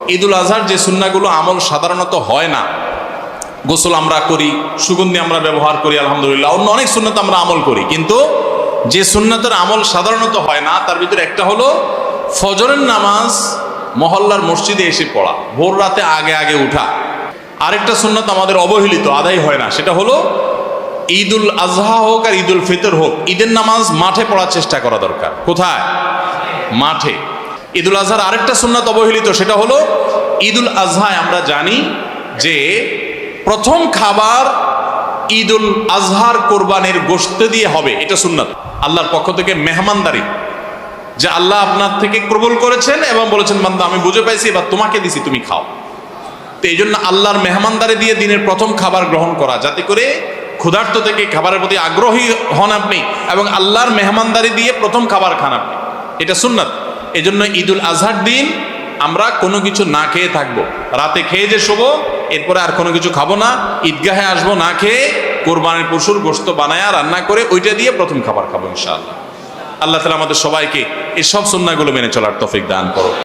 ঈদুল আজহার যে সুন্নাহগুলো আমল সাধারণত হয় না, গোসল আমরা করি, সুগন্ধি আমরা ব্যবহার করি, আলহামদুলিল্লাহ, অন্য অনেক সুন্নাত আমরা আমল করি, কিন্তু যে সুন্নাতের আমল সাধারণত হয় না তার ভিতরে একটা হলো ফজরের নামাজ মহল্লার মসজিদে এসে পড়া, ভোর রাতে আগে আগে উঠা। আরেকটা সুন্নাত আমাদের অবহেলিত, আদায় হয় না, সেটা হলো ঈদুল আজহা হোক আর ঈদুল ফিতর হোক, ঈদের নামাজ মাঠে পড়ার চেষ্টা করা দরকার। কোথায়? মাঠে। ঈদুল আজহার আরেকটা সুন্নাত অবহেলিত, সেটা হলো ঈদুল আজহায় আমরা জানি যে প্রথম খাবার ঈদুল আজহার কোরবানির গোশত দিয়ে হবে, এটা সুন্নাত। আল্লাহর পক্ষ থেকে মেহমানদারি, যে আল্লাহ আপনার থেকে কবুল করেছেন এবং বলেছেন বান্দা আমি বুঝে পাইছি, এবার তোমাকে দিছি, তুমি খাও। তো এই জন্য আল্লাহর মেহমানদারি দিয়ে দিনের প্রথম খাবার গ্রহণ করা, যাতে করে ক্ষুধার্ত থেকে খাবারের প্রতি আগ্রহী হন আপনি এবং আল্লাহর মেহমানদারি দিয়ে প্রথম খাবার খান আপনি, এটা সুন্নাত। এই জন্য ঈদুল আজহার দিন আমরা কোনো কিছু না খেয়ে থাকবো, রাতে খেয়ে যে শোবো, এরপরে আর কোনো কিছু খাবো না, ঈদগাহে আসবো না খেয়ে, কোরবানির পশুর গোশত বানায়া রান্না করে ওইটা দিয়ে প্রথম খাবার খাবো ইনশাআল্লাহ। আল্লাহ তাআলা আমাদের সবাইকে এই সব সুন্নাহগুলো মেনে চলার তৌফিক দান করো।